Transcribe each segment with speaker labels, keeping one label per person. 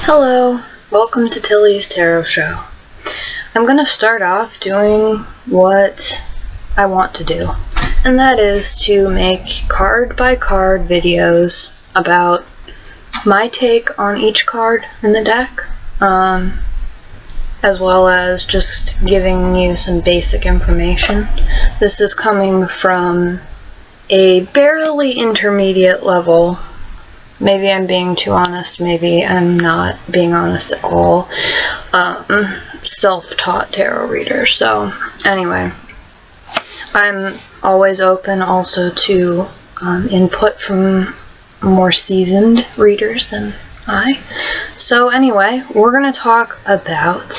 Speaker 1: Hello, welcome to Tilly's Tarot Show. I'm going to start off doing what I want to do, and that is to make card by card videos about my take on each card in the deck, as well as just giving you some basic information. This is coming from a barely intermediate level. Maybe I'm being too honest, maybe I'm not being honest at all. Self-taught tarot reader. So anyway, I'm always open also to input from more seasoned readers than I. So anyway, we're going to talk about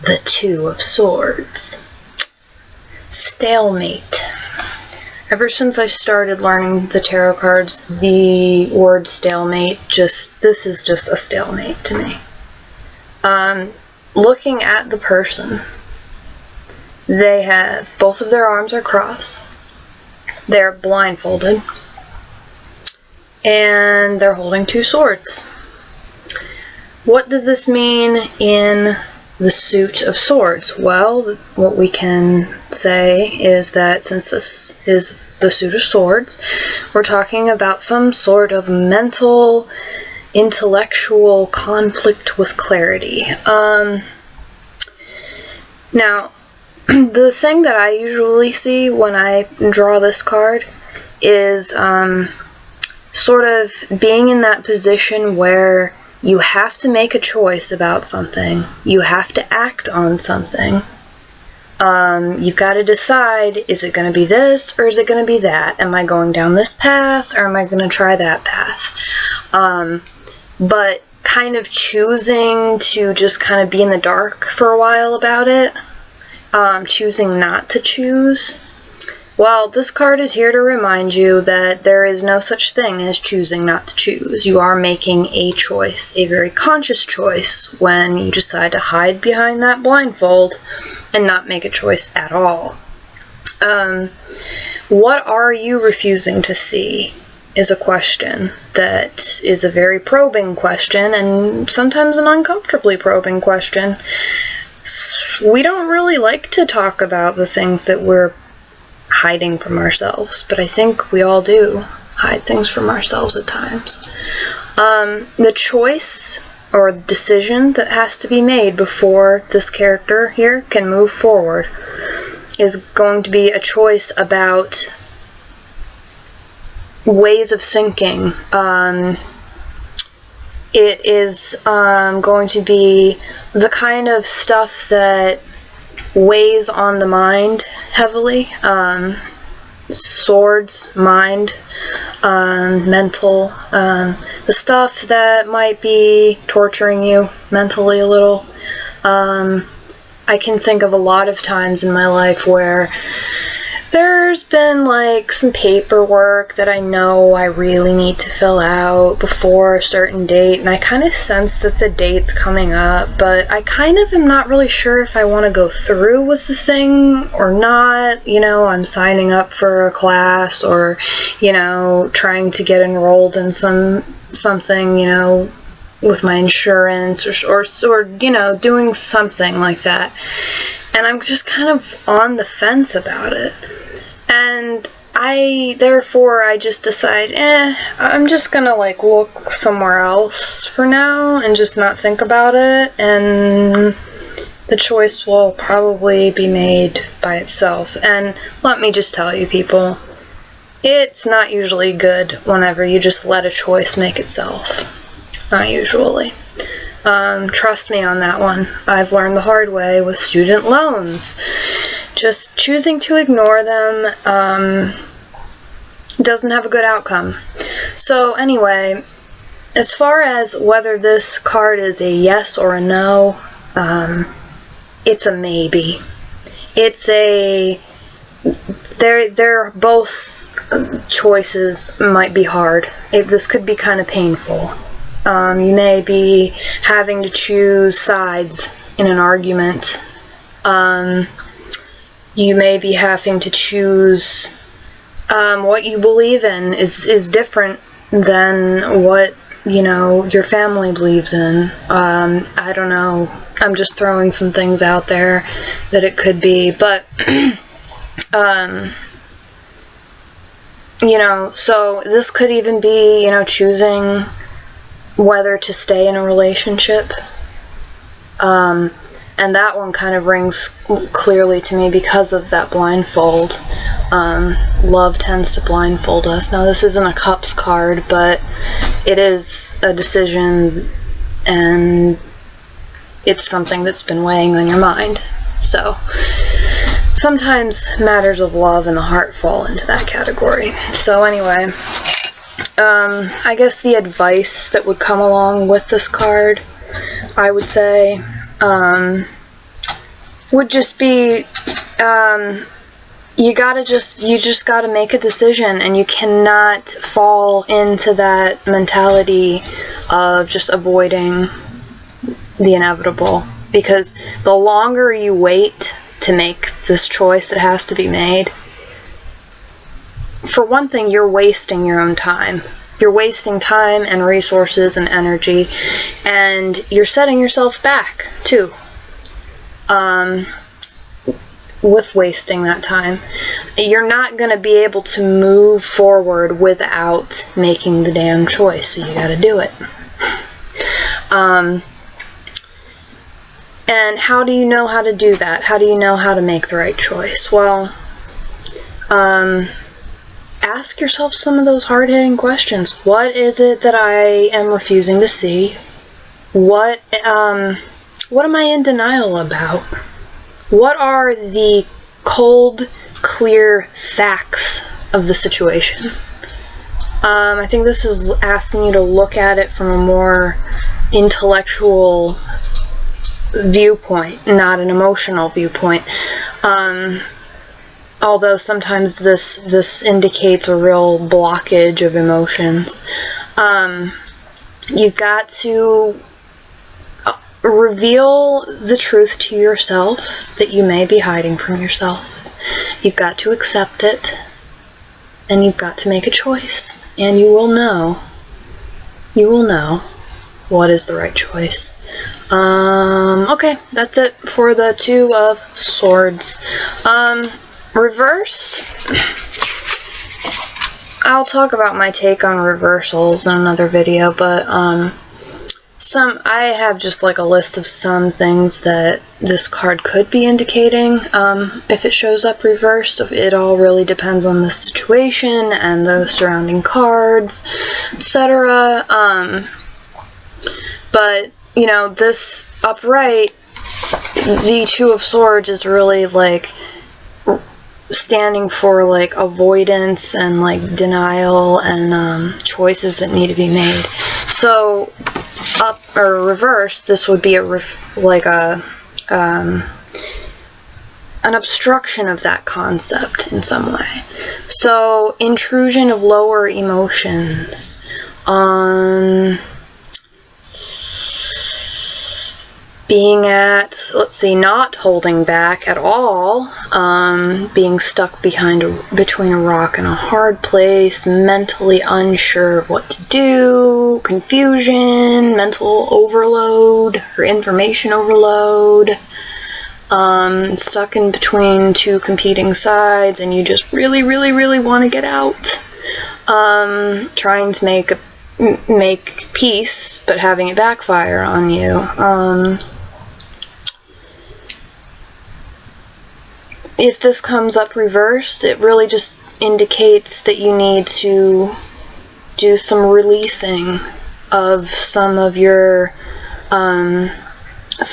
Speaker 1: the Two of Swords. Stalemate. Ever since I started learning the tarot cards, the word stalemate this is just a stalemate to me. Looking at the person, they have both of their arms are crossed, they're blindfolded, and they're holding two swords. What does this mean in the suit of swords? Well, what we can say is that since this is the suit of swords, we're talking about some sort of mental, intellectual conflict with clarity. Now, the thing that I usually see when I draw this card is sort of being in that position where you have to make a choice about something. You have to act on something. You've got to decide, is it going to be this or is it going to be that? Am I going down this path or am I going to try that path? But kind of choosing to just kind of be in the dark for a while about it, choosing not to choose. Well, this card is here to remind you that there is no such thing as choosing not to choose. You are making a choice, a very conscious choice, when you decide to hide behind that blindfold and not make a choice at all. What are you refusing to see is a question that is a very probing question, and sometimes an uncomfortably probing question. We don't really like to talk about the things that we're hiding from ourselves, but I think we all do hide things from ourselves at times. The choice or decision that has to be made before this character here can move forward is going to be a choice about ways of thinking. It is going to be the kind of stuff that weighs on the mind heavily. Swords, mind, mental, the stuff that might be torturing you mentally a little. I can think of a lot of times in my life where there's been like some paperwork that I know I really need to fill out before a certain date, and I kind of sense that the date's coming up, but I kind of am not really sure if I want to go through with the thing or not. You know, I'm signing up for a class, or, you know, trying to get enrolled in something, you know, with my insurance, or you know, doing something like that. And I'm just kind of on the fence about it. And therefore I just decide, I'm just gonna like look somewhere else for now and just not think about it, and the choice will probably be made by itself. And let me just tell you, people, it's not usually good whenever you just let a choice make itself. Not usually. Trust me on that one. I've learned the hard way with student loans. Just choosing to ignore them doesn't have a good outcome. So anyway, as far as whether this card is a yes or a no, it's a maybe. It's a... They're both choices might be hard. This could be kind of painful. You may be having to choose sides in an argument. You may be having to choose what you believe in is different than what your family believes in. I don't know. I'm just throwing some things out there that it could be, but, so this could even be, choosing whether to stay in a relationship. And that one kind of rings clearly to me because of that blindfold. Love tends to blindfold us. Now, this isn't a Cups card, but it is a decision, and it's something that's been weighing on your mind. So, sometimes matters of love and the heart fall into that category. So anyway, I guess the advice that would come along with this card, I would say, would just be, you just gotta make a decision, and you cannot fall into that mentality of just avoiding the inevitable, because the longer you wait to make this choice that has to be made, for one thing, you're wasting your own time. You're wasting time and resources and energy, and you're setting yourself back, too, with wasting that time. You're not going to be able to move forward without making the damn choice, so you gotta do it. And how do you know how to do that? How do you know how to make the right choice? Well, ask yourself some of those hard-hitting questions. What is it that I am refusing to see? What am I in denial about? What are the cold, clear facts of the situation? I think this is asking you to look at it from a more intellectual viewpoint, not an emotional viewpoint. Although sometimes this indicates a real blockage of emotions. You've got to reveal the truth to yourself that you may be hiding from yourself. You've got to accept it, and you've got to make a choice, and you will know what is the right choice. Okay, that's it for the Two of Swords. Reversed, I'll talk about my take on reversals in another video, but I have just like a list of some things that this card could be indicating if it shows up reversed. It all really depends on the situation and the surrounding cards, etc. But, this upright, the Two of Swords is really like standing for like avoidance and like denial and choices that need to be made. So up or reverse, this would be an obstruction of that concept in some way. So intrusion of lower emotions, being at, not holding back at all, being stuck between a rock and a hard place, mentally unsure of what to do, confusion, mental overload, or information overload, stuck in between two competing sides, and you just really, really, really want to get out, trying to make peace, but having it backfire on you. If this comes up reversed, it really just indicates that you need to do some releasing of some of your, some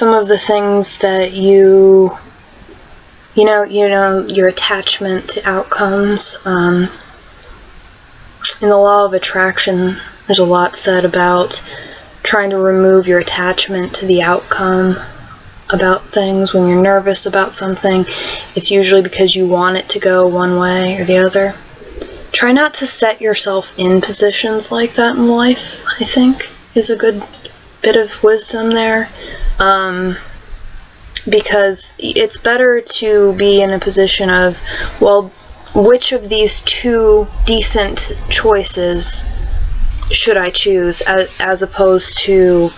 Speaker 1: of the things that your attachment to outcomes. In the law of attraction, there's a lot said about trying to remove your attachment to the outcome about things. When you're nervous about something, it's usually because you want it to go one way or the other. Try not to set yourself in positions like that in life, I think, is a good bit of wisdom there. Because it's better to be in a position of, well, which of these two decent choices should I choose, as opposed to,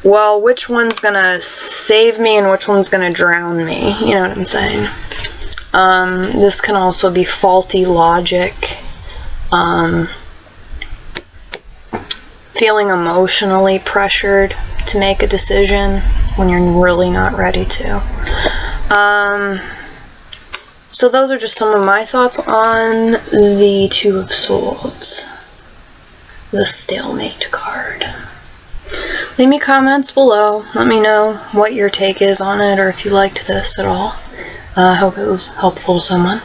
Speaker 1: well, which one's gonna save me and which one's gonna drown me? You know what I'm saying? This can also be faulty logic, feeling emotionally pressured to make a decision when you're really not ready to. So those are just some of my thoughts on the Two of Swords, the stalemate card. Leave me comments below. Let me know what your take is on it, or if you liked this at all. I hope it was helpful to someone.